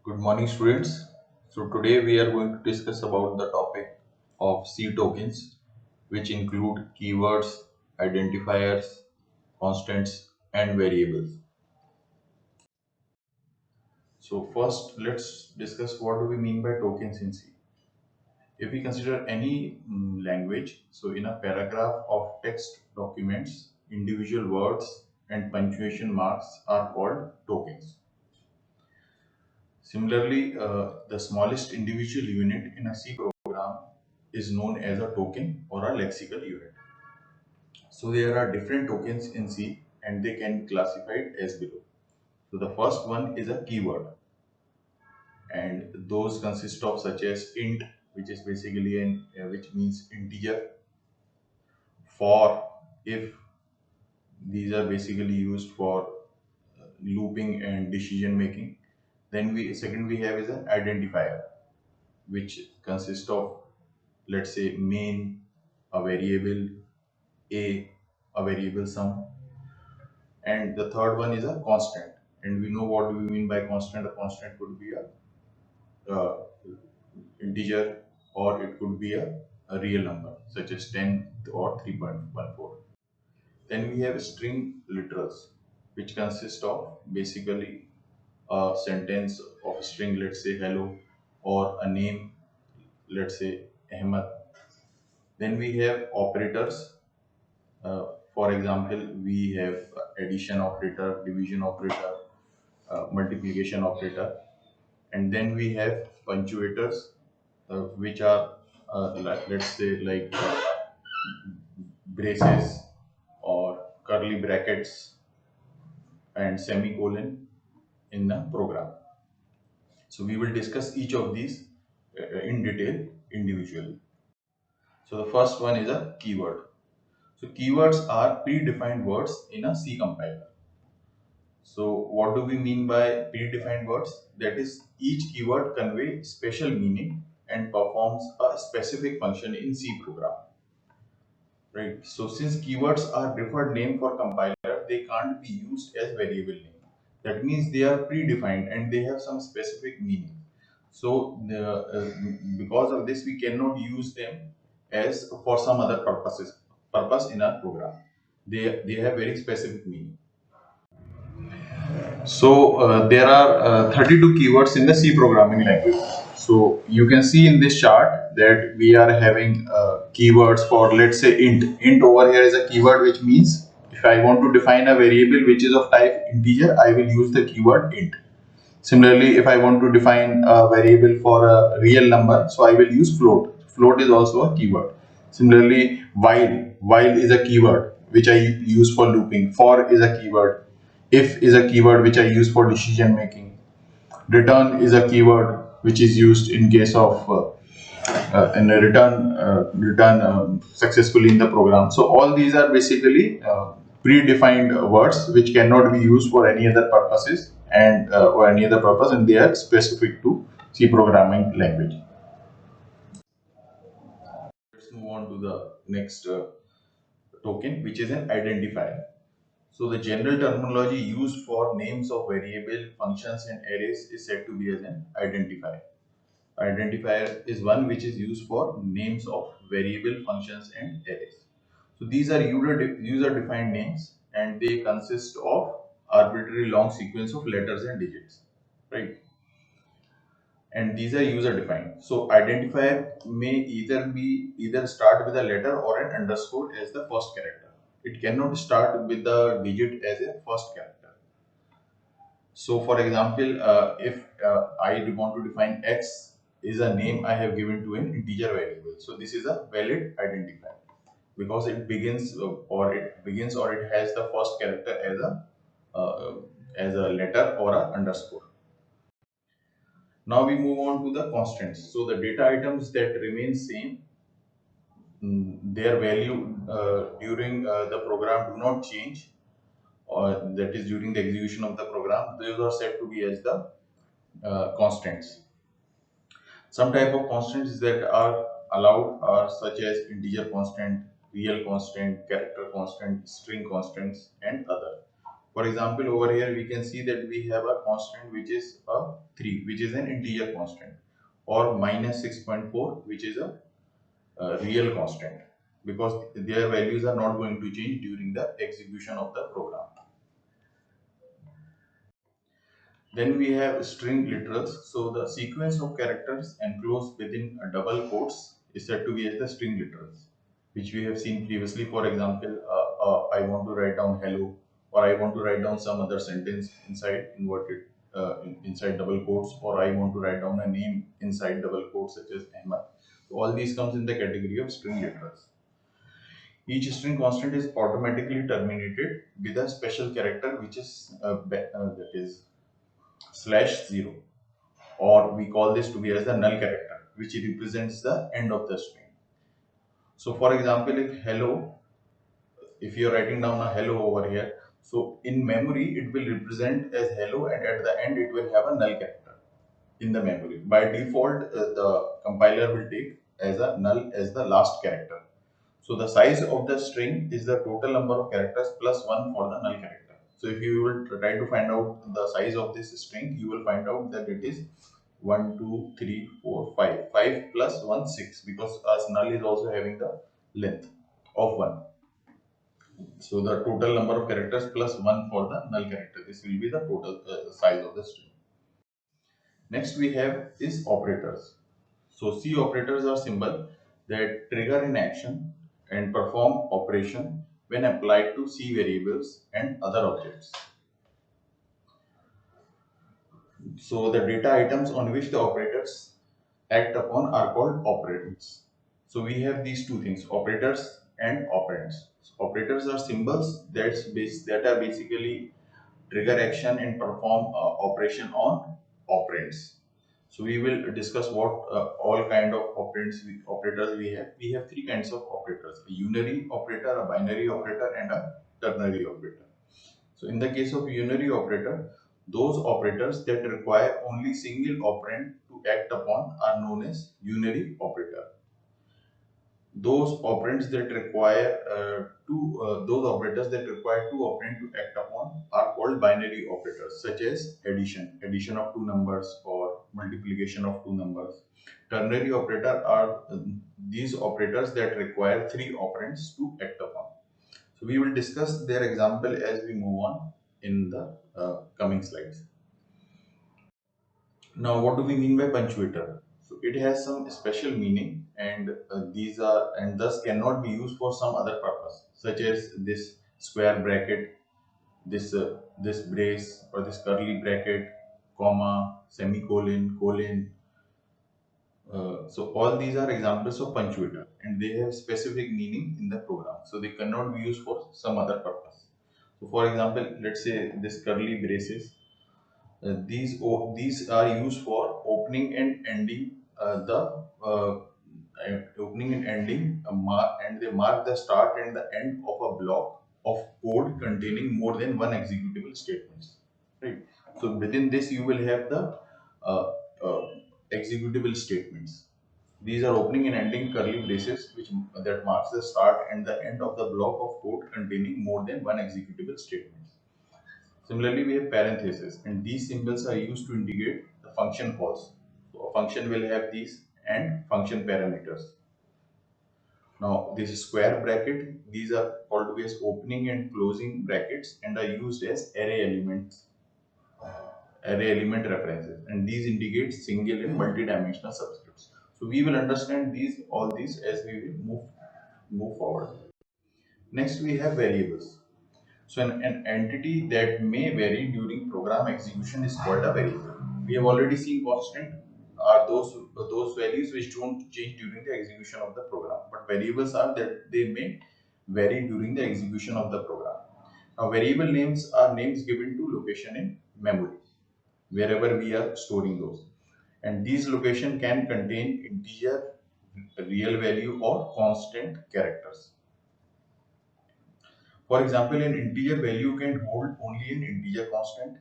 Good morning, students. So today we are going to discuss about the topic of C tokens, which include keywords, identifiers, constants, and variables. So first, let's discuss what do we mean by tokens in C. If we consider any language, so in a paragraph of text documents, individual words and punctuation marks are called tokens. Similarly, the smallest individual unit in a C program is known as a token or a lexical unit. So there are different tokens in C and they can be classified as below. So the first one is a keyword, and those consist of such as int, which is basically which means integer, for, if, these are basically used for looping and decision making. Then we have is an identifier, which consists of, let's say, main, a variable a, a variable sum, and the third one is a constant. And we know what do we mean by constant. A constant could be a integer, or it could be a real number such as 10 or 3.14. Then we have string literals, which consist of basically a sentence of a string, let's say hello, or a name, let's say Ahmad. Then we have operators. For example, we have addition operator, division operator, multiplication operator, and then we have punctuators, which are let's say like braces or curly brackets and semicolon in the program. So we will discuss each of these in detail individually. So the first one is a keyword. So keywords are predefined words in a C compiler. So what do we mean by predefined words? That is, each keyword conveys special meaning and performs a specific function in C program. Right. So since keywords are deferred name for compiler, they can't be used as variable name. That means they are predefined and they have some specific meaning. So because of this, we cannot use them as for some other purpose in our program. They have very specific meaning. So there are 32 keywords in the C programming language. So you can see in this chart that we are having keywords for, let's say, int. Int over here is a keyword, which means if I want to define a variable which is of type integer, I will use the keyword int. Similarly, if I want to define a variable for a real number, so I will use float. Float is also a keyword. Similarly, while is a keyword which I use for looping. For is a keyword. If is a keyword which I use for decision making. Return is a keyword which is used in case of and return successfully in the program. So all these are basically predefined words which cannot be used for any other purposes and or any other purpose, and they are specific to C programming language. Let's move on to the next token, which is an identifier. So the general terminology used for names of variable, functions, and arrays is said to be as an identifier. Identifier is one which is used for names of variable, functions, and arrays. So these are user-defined names, and they consist of arbitrary long sequence of letters and digits, right? And these are user-defined. So identifier may either start with a letter or an underscore as the first character. It cannot start with the digit as a first character. So, for example, if I want to define x is a name I have given to an integer variable, so this is a valid identifier because it begins or it has the first character uh, as a letter or a underscore. Now we move on to the constants. So the data items that remain same, their value during the program do not change, or that is during the execution of the program. Those are said to be as the constants. Some type of constants that are allowed are such as integer constant, real constant, character constant, string constants, and other. For example, over here we can see that we have a constant which is a 3, which is an integer constant, or minus 6.4, which is a real constant, because their values are not going to change during the execution of the program. Then we have string literals. So the sequence of characters enclosed within a double quotes is said to be as the string literals, which we have seen previously. For example, I want to write down hello, or I want to write down some other sentence inside inverted inside double quotes, or I want to write down a name inside double quotes such as Ahmad. So all these comes in the category of string literals. Each string constant is automatically terminated with a special character, which is that is /0, or we call this to be as the null character, which represents the end of the string. So for example, if you are writing down a hello over here, so in memory it will represent as hello, and at the end it will have a null character in the memory. By default, the compiler will take as a null as the last character. So the size of the string is the total number of characters plus 1 for the null character. So if you will try to find out the size of this string, you will find out that it is 1, 2, 3, 4, 5. 5 plus 1, 6, because as null is also having the length of 1. So the total number of characters plus 1 for the null character. This will be the total size of the string. Next we have is operators. So C operators are symbols that trigger an action and perform operation when applied to C variables and other objects. So the data items on which the operators act upon are called operands. So we have these two things, operators and operands. So operators are symbols that are basically trigger action and perform operation on operands. So we will discuss what all kind of operators we have. We have three kinds of operators: a unary operator, a binary operator, and a ternary operator. So in the case of unary operator, those operators that require only single operand to act upon are known as unary operator. Those operands that require those operators that require two operands to act upon are called binary operators, such as addition of two numbers, or multiplication of two numbers. Ternary operator are these operators that require three operands to act upon. So we will discuss their example as we move on in the coming slides. Now, what do we mean by punctuator? So it has some special meaning, and these are and thus cannot be used for some other purpose, such as this square bracket, this brace, or this curly bracket, comma, semicolon, colon. So all these are examples of punctuator, and they have specific meaning in the program, so they cannot be used for some other purpose. So for example, let's say this curly braces. These are used for opening and ending and they mark the start and the end of a block of code containing more than one executable statements. Right. So within this you will have the uh, uh, executable statements. These are opening and ending curly braces, which that marks the start and the end of the block of code containing more than one executable statement. Similarly, we have parentheses, and these symbols are used to indicate the function calls. So a function will have these and function parameters. Now, this is square bracket. These are called to be as opening and closing brackets and are used as array element references. And these indicate single and multi-dimensional subscripts. So we will understand all these as we will move forward. Next, we have variables. So an entity that may vary during program execution is called a variable. We have already seen constant are those values which don't change during the execution of the program. But variables are that they may vary during the execution of the program. Now variable names are names given to location in memory, wherever we are storing those. And these location can contain integer, real value, or constant characters. For example, an integer value can hold only an integer constant.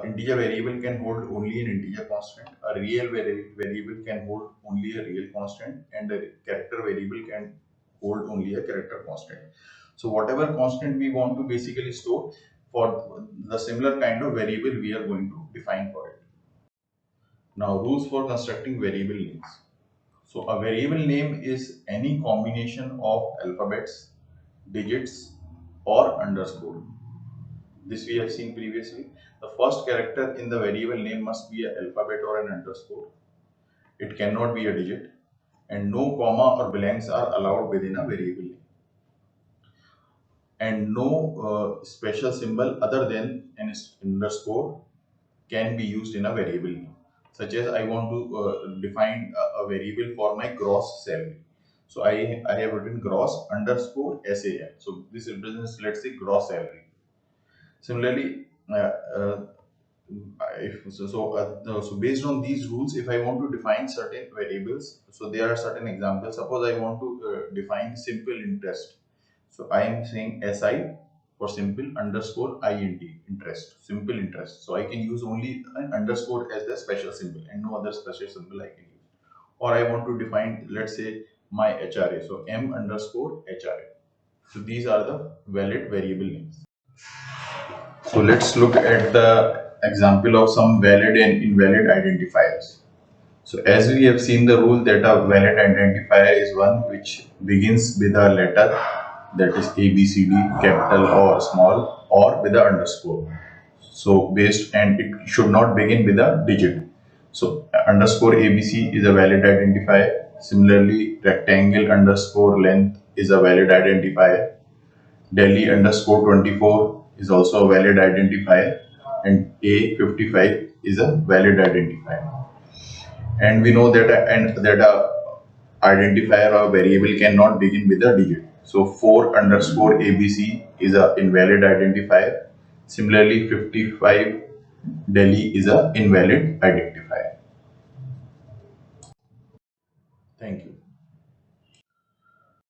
Integer variable can hold only an integer constant. A real variable can hold only a real constant, and a character variable can hold only a character constant. So whatever constant we want to basically store, for the similar kind of variable we are going to define for it. Now, rules for constructing variable names. So, a variable name is any combination of alphabets, digits, or underscore. This we have seen previously. The first character in the variable name must be an alphabet or an underscore. It cannot be a digit, and no comma or blanks are allowed within a variable name. And no special symbol other than an underscore can be used in a variable name. Such as I want to define a variable for my gross salary. So I have written gross underscore SAL. So this represents, let's say, gross salary. Similarly, so based on these rules, if I want to define certain variables, so there are certain examples. Suppose I want to define simple interest. So I am saying SI for simple underscore INT, interest, simple interest. So I can use only an underscore as the special symbol and no other special symbol I can use. Or I want to define, let's say, my HRA. So M underscore HRA. So these are the valid variable names. So let's look at the example of some valid and invalid identifiers. So as we have seen the rule that a valid identifier is one which begins with a letter, that is A, B, C, D, capital or small, or with a underscore. So and it should not begin with a digit. So underscore ABC is a valid identifier. Similarly, rectangle underscore length is a valid identifier. Delhi underscore 24 is also a valid identifier, and A55 is a valid identifier. And we know that a identifier or variable cannot begin with a digit. So 4 underscore ABC is a invalid identifier. Similarly, 55 Delhi is a invalid identifier. Thank you.